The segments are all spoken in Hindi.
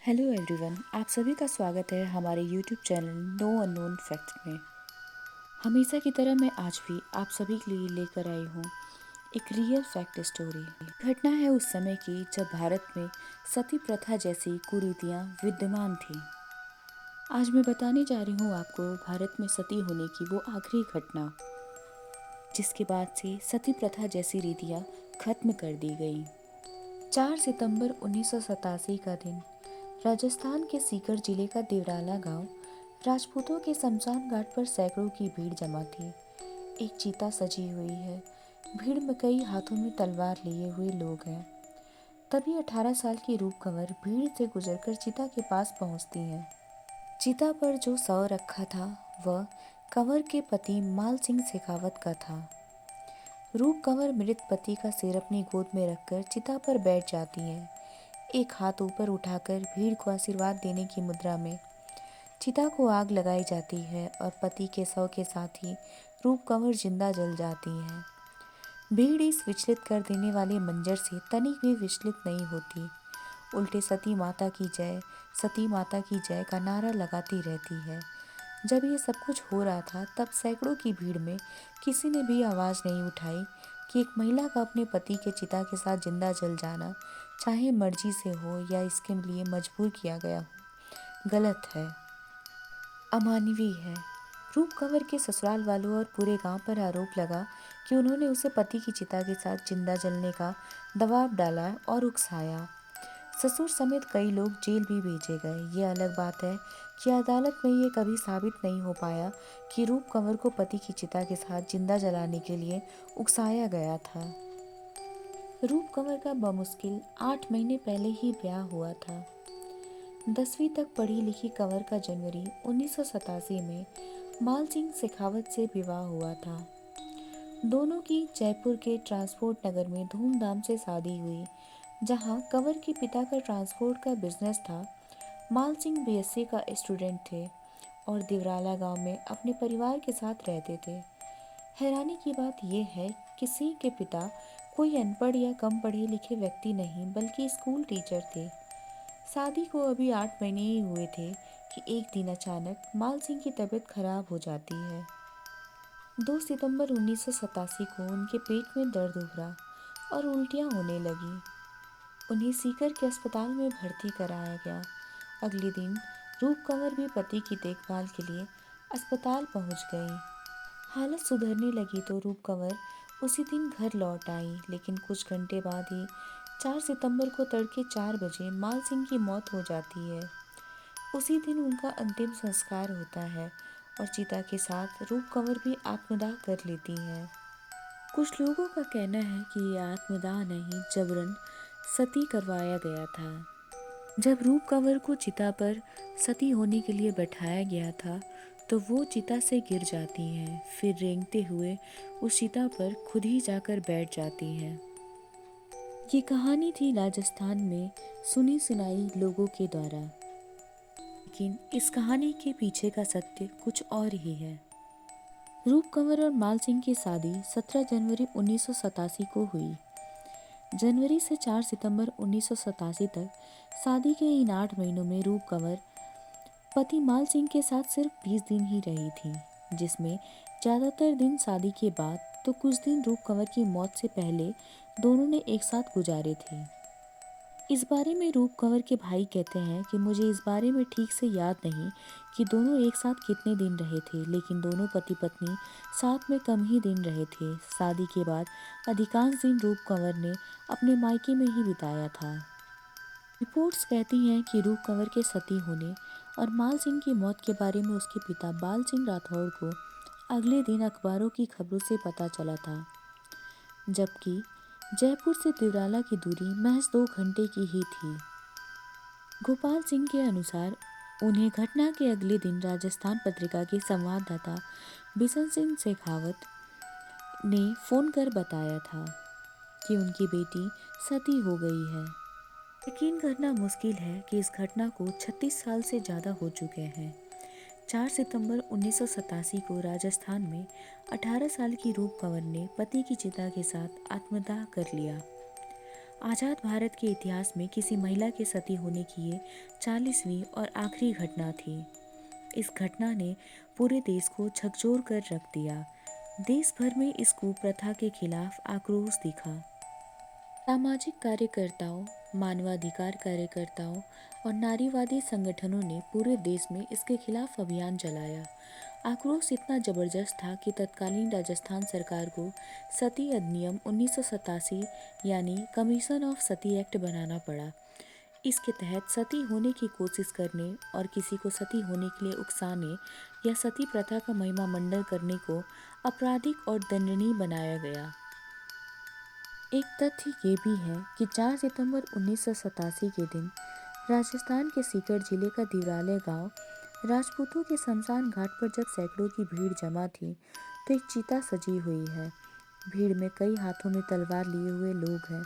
हेलो एवरीवन, आप सभी का स्वागत है हमारे YouTube channel know unknown facts में। हमेशा की तरह मैं आज भी आप सभी के लिए लेकर आई हूँ एक रियल फैक्ट स्टोरी। घटना है उस समय की जब भारत में सती प्रथा जैसी कुरीतियाँ विद्यमान थी। आज मैं बताने जा रही हूँ आपको भारत में सती होने की वो आखिरी घटना, जिसके बाद से सती प्रथा जैसी रीतियाँ खत्म कर दी गई। 4 सितंबर 1987 का दिन राजस्थान के सीकर जिले का देवराला गांव राजपूतों के शमशान घाट पर सैकड़ों की भीड़ जमा थी। एक चीता सजी हुई है। भीड़ में कई हाथों में तलवार लिए हुए लोग हैं। तभी 18 साल की रूप कंवर भीड़ से गुजरकर चीता के पास पहुंचती है। चीता पर जो सौ रखा था वह कंवर के पति माल सिंह शेखावत का था। रूप कंवर मृत पति का सिर अपनी गोद में रखकर चिता पर बैठ जाती है। एक हाथ ऊपर उठाकर भीड़ को आशीर्वाद देने की मुद्रा में चिता को आग लगाई जाती है और पति के शव के साथ ही रूप कंवर जिंदा जल जाती है। भीड़ इस विचलित कर देने वाले मंजर से तनिक भी विचलित नहीं होती, उल्टे सती माता की जय का नारा लगाती रहती है। जब ये सब कुछ हो रहा था तब सैकड़ों की भीड़ में किसी ने भी आवाज़ नहीं उठाई कि एक महिला का अपने पति के चिता के साथ जिंदा जल जाना, चाहे मर्जी से हो या इसके लिए मजबूर किया गया हो, गलत है, अमानवीय है। रूप कंवर के ससुराल वालों और पूरे गांव पर आरोप लगा कि उन्होंने उसे पति की चिता के साथ जिंदा जलने का दबाव डाला और उकसाया। ससुर समेत कई लोग जेल भी भेजे गए। ये अलग बात है कि अदालत में ये कभी साबित नहीं हो पाया कि रूप कंवर को पति की चिता के साथ जिंदा जलाने के लिए उकसाया गया था। रूप कंवर का बमुश्किल 8 महीने पहले ही ब्याह हुआ था। 10वीं तक पढ़ी लिखी कंवर का जनवरी 1987 में माल सिंह शेखावत से विवाह हुआ था। दोनों की जयपुर के ट्रांसपोर्ट नगर में धूमधाम से शादी हुई, जहां कंवर के पिता का ट्रांसपोर्ट का बिजनेस था। माल सिंह बीएससी का स्टूडेंट थे और दिवराला गांव में अपने परिवार के साथ रहते थे। हैरानी की बात यह है कि सिंह के पिता कोई अनपढ़ या कम पढ़े लिखे व्यक्ति नहीं बल्कि स्कूल टीचर थे। शादी को अभी 8 महीने ही हुए थे कि एक दिन अचानक माल सिंह की तबीयत खराब हो जाती है। 2 सितंबर 1987 को उनके पेट में दर्द उभरा और उल्टियां होने लगी। उन्हें सीकर के अस्पताल में भर्ती कराया गया। अगले दिन रूप कंवर भी पति की देखभाल के लिए अस्पताल पहुंच गई। हालत सुधरने लगी तो रूप कंवर उसी दिन घर लौट आई, लेकिन कुछ घंटे बाद ही 4 सितंबर को तड़के 4 बजे माल सिंह की मौत हो जाती है। उसी दिन उनका अंतिम संस्कार होता है और चिता के साथ रूप कंवर भी आत्मदाह कर लेती हैं। कुछ लोगों का कहना है कि ये आत्मदाह नहीं, जबरन सती करवाया गया था। जब रूप कंवर को चिता पर सती होने के लिए बैठाया गया था तो वो चिता से गिर जाती हैं, फिर रेंगते हुए उस चिता पर खुद ही जाकर बैठ जाती हैं। ये कहानी थी राजस्थान में सुनी सुनाई लोगों के द्वारा, लेकिन इस कहानी के पीछे का सत्य कुछ और ही है। रूप कंवर और माल सिंह की शादी 17 जनवरी 1987 को हुई। जनवरी से 4 सितंबर 1987 तक शादी के इन 8 महीनों में रूप कंवर पति माल सिंह के साथ सिर्फ 20 दिन ही रही थी, जिसमें ज़्यादातर दिन शादी के बाद तो कुछ दिन रूप कंवर की मौत से पहले दोनों ने एक साथ गुजारे थे। इस बारे में रूप कंवर के भाई कहते हैं कि मुझे इस बारे में ठीक से याद नहीं कि दोनों एक साथ कितने दिन रहे थे, लेकिन दोनों पति पत्नी साथ में कम ही दिन रहे थे। शादी के बाद अधिकांश दिन रूप कंवर ने अपने मायके में ही बिताया था। रिपोर्ट्स कहती हैं कि रूप कंवर के सती होने और माल सिंह की मौत के बारे में उसके पिता बाल सिंह राठौड़ को अगले दिन अखबारों की खबरों से पता चला था, जबकि जयपुर से दिवराला की दूरी महज 2 घंटे की ही थी। गोपाल सिंह के अनुसार उन्हें घटना के अगले दिन राजस्थान पत्रिका के संवाददाता बिशन सिंह शेखावत ने फोन कर बताया था कि उनकी बेटी सती हो गई है। यकीन करना मुश्किल है कि इस घटना को 36 साल से ज़्यादा हो चुके हैं। 4 सितंबर 1987 को राजस्थान में 18 साल की रूप कंवर ने पति की चिता के साथ आत्मदाह कर लिया। आज़ाद भारत के इतिहास में किसी महिला के सती होने की ये 40वीं और आखिरी घटना थी। इस घटना ने पूरे देश को झकझोर कर रख दिया। देश भर में इस कुप्रथा के खिलाफ आक्रोश दिखा। सामाजिक कार्यकर्ताओं, मानवाधिकार कार्यकर्ताओं और नारीवादी संगठनों ने पूरे देश में इसके खिलाफ अभियान चलाया। आक्रोश इतना जबरदस्त था कि तत्कालीन राजस्थान सरकार को सती अधिनियम 1987 यानी कमीशन ऑफ सती एक्ट बनाना पड़ा। इसके तहत सती होने की कोशिश करने और किसी को सती होने के लिए उकसाने या सती प्रथा का महिमा मंडन करने को आपराधिक और दंडनीय बनाया गया। एक तथ्य ये भी है कि 4 सितंबर 1987 के दिन राजस्थान के सीकर जिले का दिवराले गांव राजपूतों के शमशान घाट पर जब सैकड़ों की भीड़ जमा थी तो एक चिता सजी हुई है। भीड़ में कई हाथों में तलवार लिए हुए लोग हैं।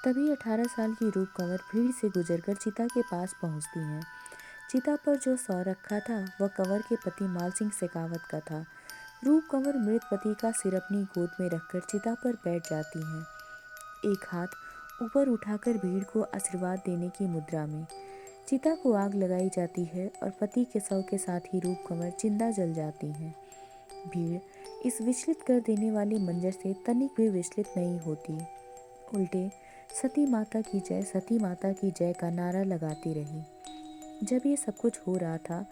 तभी 18 साल की रूप कंवर भीड़ से गुजरकर चिता के पास पहुंचती हैं। चिता पर जो सौ रखा था वह कंवर के पति माल सिंह शेखावत का था। रूप कंवर मृत पति का सिर अपनी गोद में रखकर चिता पर बैठ जाती हैं, एक हाथ ऊपर उठाकर भीड़ को आशीर्वाद देने की मुद्रा में। चिता को आग लगाई जाती है और पति के शव के साथ ही रूप कंवर जिंदा जल जाती हैं। भीड़ इस विचलित कर देने वाले मंजर से तनिक भी विचलित नहीं होती, उल्टे सती माता की जय, सती माता की जय का नारा लगाती रही। जब ये सब कुछ हो रहा था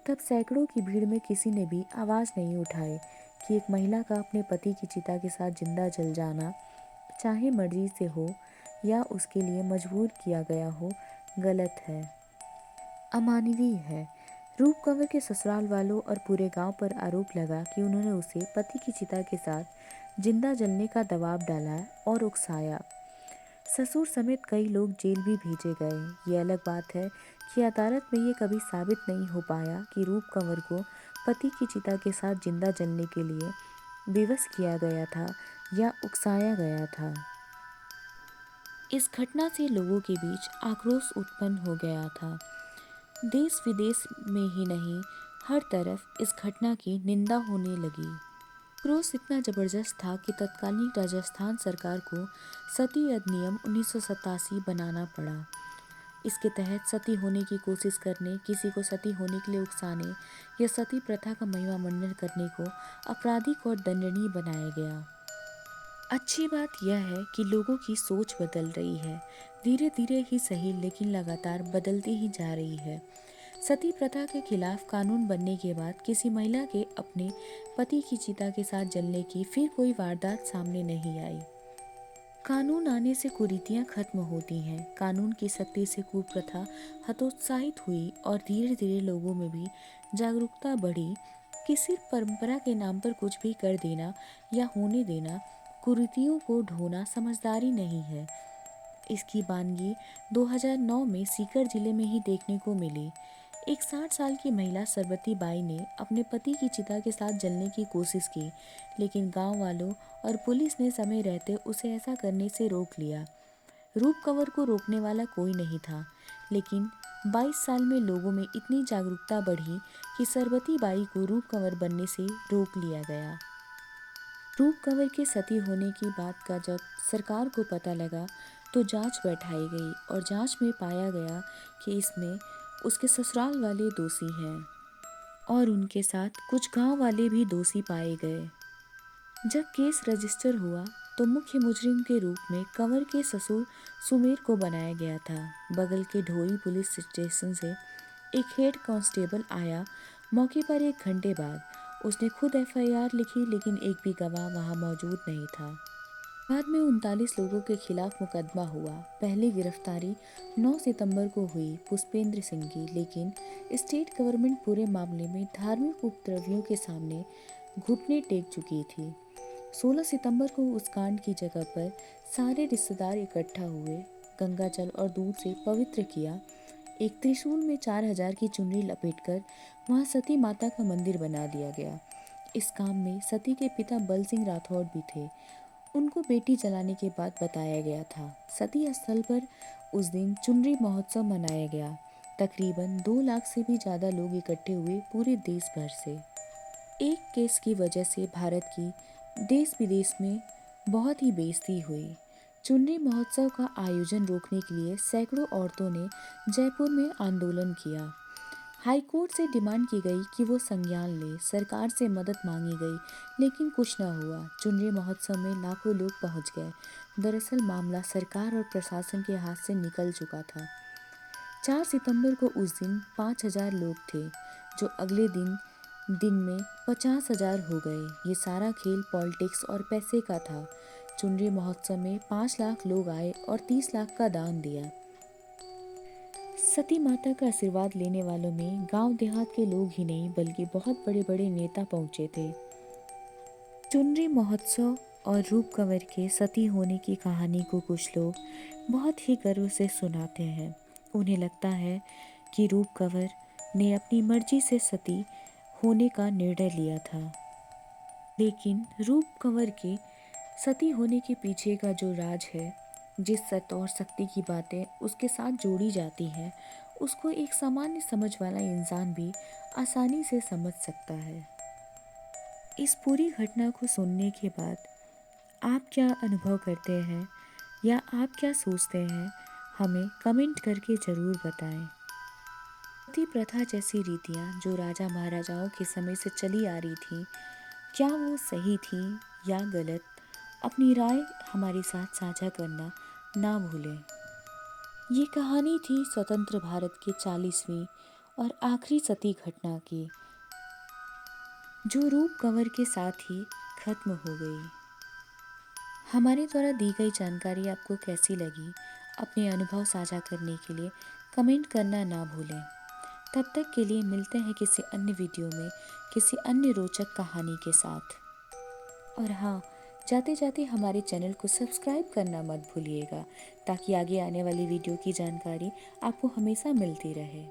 तब सैकड़ों की भीड़ में किसी ने भी आवाज़ नहीं उठाई कि एक महिला का अपने पति की चिता के साथ जिंदा जल जाना, चाहे मर्जी से हो या उसके लिए मजबूर किया गया हो, गलत है, अमानवीय है। रूप कंवर के ससुराल वालों और पूरे गांव पर आरोप लगा कि उन्होंने उसे पति की चिता के साथ जिंदा जलने का दबाव डाला और उकसाया। ससुर समेत कई लोग जेल भी भेजे गए। ये अलग बात है कि अदालत में ये कभी साबित नहीं हो पाया कि रूप कंवर को पति की चिता के साथ जिंदा जलने के लिए विवश किया गया था या उकसाया गया था। इस घटना से लोगों के बीच आक्रोश उत्पन्न हो गया था। देश विदेश में ही नहीं, हर तरफ इस घटना की निंदा होने लगी। आक्रोश इतना जबरदस्त था कि तत्कालीन राजस्थान सरकार को सती अधिनियम 1987 बनाना पड़ा। इसके तहत सती होने की कोशिश करने, किसी को सती होने के लिए उकसाने या सती प्रथा का महिमा मंडन करने को आपराधिक और दंडनीय बनाया गया। अच्छी बात यह है कि लोगों की सोच बदल रही है, धीरे धीरे ही सही लेकिन लगातार बदलती ही जा रही है। सती प्रथा के खिलाफ कानून बनने के बाद किसी महिला के अपने पति की चिता के साथ जलने की फिर कोई वारदात सामने नहीं आई। कानून आने से कुरीतियां खत्म होती हैं, कानून की सख्ती से कुप्रथा हतोत्साहित हुई और धीरे धीरे लोगों में भी जागरूकता बढ़ी कि सिर्फ परंपरा के नाम पर कुछ भी कर देना या होने देना, कुरीतियों को ढोना समझदारी नहीं है। इसकी वानगी 2009 में सीकर जिले में ही देखने को मिली। एक 60 साल की महिला सरबती बाई ने अपने पति की चिता के साथ जलने की कोशिश की, लेकिन गांव वालों और पुलिस ने समय रहते उसे ऐसा करने से रोक लिया। रूप कंवर को रोकने वाला कोई नहीं था, लेकिन 22 साल में लोगों में इतनी जागरूकता बढ़ी कि सरबती बाई को रूप कंवर बनने से रोक लिया गया। रूप कंवर के सती होने की बात का जब सरकार को पता लगा तो जांच बैठाई गई और जांच में पाया गया कि इसमें उसके ससुराल वाले दोषी हैं और उनके साथ कुछ गांव वाले भी दोषी पाए गए। जब केस रजिस्टर हुआ तो मुख्य मुजरिम के रूप में कंवर के ससुर सुमेर को बनाया गया था। बगल के ढोई पुलिस स्टेशन से एक हेड कांस्टेबल आया। मौके पर 1 घंटे बाद उसने खुद एफआईआर लिखी, लेकिन एक भी गवाह वहां मौजूद नहीं था। बाद में 39 लोगों के खिलाफ मुकदमा हुआ। पहली गिरफ्तारी 9 सितंबर को हुई पुष्पेंद्र सिंह की, लेकिन स्टेट गवर्नमेंट पूरे मामले में धार्मिक उपद्रवियों के सामने घुटने टेक चुकी थी। 16 सितंबर को उस कांड की जगह पर सारे रिश्तेदार इकट्ठा हुए, गंगा जल और दूध से पवित्र किया। एक त्रिशूल में 4000 की चुनरी लपेटकर वहां सती माता का मंदिर बना दिया गया। इस काम में सती के पिता बल सिंह राठौड़ भी थे। उनको बेटी जलाने के बाद बताया गया था। सती स्थल पर उस दिन चुनरी महोत्सव मनाया गया। तकरीबन 2 लाख से भी ज्यादा लोग इकट्ठे हुए पूरे देश भर से। एक केस की वजह से भारत की देश विदेश में बहुत ही बेइज्जती हुई। चुनरी महोत्सव का आयोजन रोकने के लिए सैकड़ों औरतों ने जयपुर में आंदोलन किया। हाईकोर्ट से डिमांड की गई कि वो संज्ञान ले, सरकार से मदद मांगी गई, लेकिन कुछ न हुआ। चुनरी महोत्सव में लाखों लोग पहुंच गए। दरअसल मामला सरकार और प्रशासन के हाथ से निकल चुका था। 4 सितंबर को उस दिन 5,000 लोग थे, जो अगले दिन में 50,000 हो गए। ये सारा खेल पॉलिटिक्स और पैसे का था। चुनरी महोत्सव में 5 लाख लोग आए और 30 लाख का दान दिया। सती माता का आशीर्वाद लेने वालों में गांव देहात के लोग ही नहीं बल्कि बहुत बड़े बड़े नेता पहुंचे थे। चुनरी महोत्सव और रूप कंवर के सती होने की कहानी को कुछ लोग बहुत ही गर्व से सुनाते हैं। उन्हें लगता है कि रूप कंवर ने अपनी मर्जी से सती होने का निर्णय लिया था, लेकिन रूप कंवर के सती होने के पीछे का जो राज है, जिस सत और शक्ति की बातें उसके साथ जोड़ी जाती हैं, उसको एक सामान्य समझ वाला इंसान भी आसानी से समझ सकता है। इस पूरी घटना को सुनने के बाद आप क्या अनुभव करते हैं या आप क्या सोचते हैं, हमें कमेंट करके ज़रूर बताएं। सती प्रथा जैसी रीतियाँ जो राजा महाराजाओं के समय से चली आ रही थी, क्या वो सही थी या गलत? अपनी राय हमारे साथ साझा करना ना भूलें। ये कहानी थी स्वतंत्र भारत के 40वीं और आखिरी सती घटना की, जो रूप कंवर के साथ ही खत्म हो गई। हमारे द्वारा दी गई जानकारी आपको कैसी लगी? अपने अनुभव साझा करने के लिए कमेंट करना ना भूलें। तब तक के लिए मिलते हैं किसी अन्य वीडियो में किसी अन्य रोचक कहानी के साथ। और हाँ, जाते जाते हमारे चैनल को सब्सक्राइब करना मत भूलिएगा, ताकि आगे आने वाली वीडियो की जानकारी आपको हमेशा मिलती रहे।